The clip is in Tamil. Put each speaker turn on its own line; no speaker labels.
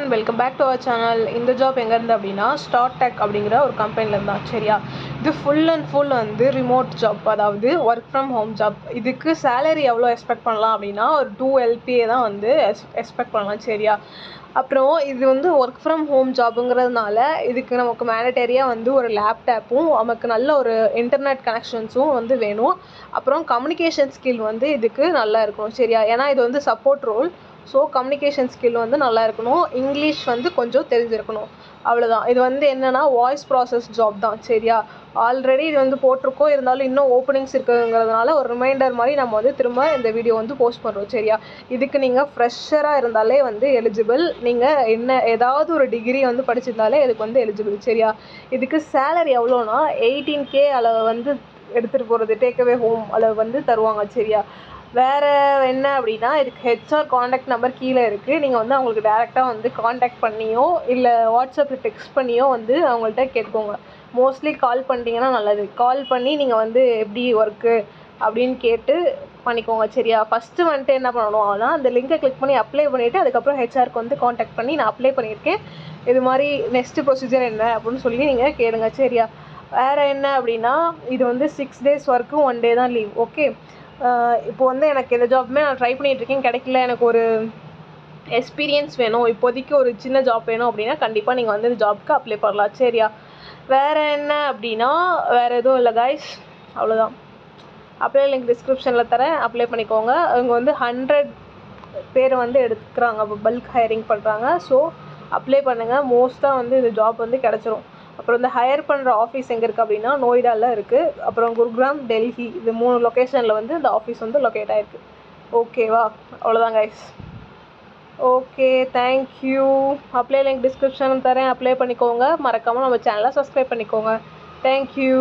And welcome back to our channel. இந்த ஜாப் எங்கேருந்து அப்படின்னா ஸ்டார்டெக் அப்படிங்கிற ஒரு கம்பெனிலேருந்து தான். சரியா, இது ஃபுல் அண்ட் ஃபுல் வந்து ரிமோட் ஜாப், அதாவது ஒர்க் ஃப்ரம் ஹோம் ஜாப். இதுக்கு சேலரி எவ்வளோ எக்ஸ்பெக்ட் பண்ணலாம் அப்படின்னா ஒரு 2 LPA தான் வந்து எக்ஸ்பெக்ட் பண்ணலாம். சரியா, அப்புறம் இது வந்து ஒர்க் ஃப்ரம் ஹோம் ஜாப்புங்கிறதுனால இதுக்கு நமக்கு மேண்டட்டரியாக வந்து ஒரு லேப்டாப்பும் நமக்கு நல்ல ஒரு இன்டர்நெட் கனெக்ஷன்ஸும் வந்து வேணும். அப்புறம் கம்யூனிகேஷன் ஸ்கில் வந்து இதுக்கு நல்லா இருக்கணும். சரியா, ஏன்னா இது வந்து support role. So communication skill வந்து நல்லா இருக்கணும். இங்கிலீஷ் வந்து கொஞ்சம் தெரிஞ்சிருக்கணும். அவ்வளோதான். இது வந்து என்னென்னா வாய்ஸ் ப்ராசஸ் ஜாப் தான். சரியா, ஆல்ரெடி இது வந்து போட்டிருக்கோம், இருந்தாலும் இன்னும் ஓப்பனிங்ஸ் இருக்குங்கிறதுனால ஒரு ரிமைண்டர் மாதிரி நம்ம வந்து திரும்ப இந்த வீடியோ வந்து போஸ்ட் பண்ணுறோம். சரியா, இதுக்கு நீங்கள் ஃப்ரெஷராக இருந்தாலே வந்து எலிஜிபிள். நீங்கள் ஏதாவது ஒரு டிகிரி வந்து படிச்சிருந்தாலே இதுக்கு வந்து எலிஜிபிள். சரியா, இதுக்கு சேலரி எவ்வளோனா 18K அளவு வந்து எடுத்துகிட்டு போகிறது டேக்அவே ஹோம் அளவு வந்து தருவாங்க. சரியா, வேறு என்ன அப்படின்னா இதுக்கு ஹெச்ஆர் காண்டாக்ட் நம்பர் கீழே இருக்குது. நீங்கள் வந்து அவங்களுக்கு டேரெக்டாக வந்து காண்டாக்ட் பண்ணியோ இல்லை வாட்ஸ்அப்பில் டெக்ஸ்ட் பண்ணியோ வந்து அவங்கள்ட்ட கேட்கோங்க. மோஸ்ட்லி கால் பண்ணிட்டீங்கன்னா நல்லது. கால் பண்ணி நீங்கள் வந்து எப்படி ஒர்க்கு அப்படின்னு கேட்டு பண்ணிக்கோங்க. சரியா, ஃபஸ்ட்டு வந்துட்டு என்ன பண்ணணும் ஆனால் அந்த லிங்கை கிளிக் பண்ணி அப்ளை பண்ணிவிட்டு அதுக்கப்புறம் ஹெச்ஆருக்கு வந்து காண்டாக்ட் பண்ணி நான் அப்ளை பண்ணியிருக்கேன், இது மாதிரி நெக்ஸ்ட்டு ப்ரொசீஜர் என்ன அப்படின்னு சொல்லி நீங்கள் கேளுங்க. சரியா, வேறு என்ன அப்படின்னா இது வந்து 6 days ஒர்க்கு 1 day தான் லீவ். ஓகே, இப்போ வந்து எனக்கு எந்த ஜாப்புமே நான் ட்ரை பண்ணிகிட்ருக்கேன், கிடைக்கல. எனக்கு ஒரு எக்ஸ்பீரியன்ஸ் வேணும், இப்போதைக்கு ஒரு சின்ன ஜாப் வேணும் அப்படின்னா கண்டிப்பாக நீங்கள் வந்து இந்த ஜாப்க்கு அப்ளை பண்ணலாம். சரியா, வேறு என்ன அப்படின்னா வேறு எதுவும் இல்லை கைஸ், அவ்வளோதான். அப்ளை லிங்க் டிஸ்கிரிப்ஷனில் தரேன், அப்ளை பண்ணிக்கோங்க. அவங்க வந்து 100 பேர் வந்து எடுத்துக்கிறாங்க, பல்க் ஹையரிங் பண்ணுறாங்க. ஸோ அப்ளை பண்ணுங்கள், மோஸ்ட்டாக வந்து இந்த ஜாப் வந்து கிடச்சிரும். அப்புறம் இந்த ஹையர் பண்ணுற ஆஃபீஸ் எங்கே இருக்குது அப்படின்னா நோய்டாவில் இருக்குது, அப்புறம் குருகிராம், டெல்லி, இது 3 லொக்கேஷனில் வந்து இந்த ஆஃபீஸ் வந்து லொக்கேட் ஆகிருக்கு. ஓகேவா, அவ்வளோதான் guys. Okay, thank you. Apply link description தரேன், அப்ளை பண்ணிக்கோங்க. மறக்காமல் நம்ம சேனலை சப்ஸ்கிரைப் பண்ணிக்கோங்க. தேங்க்யூ.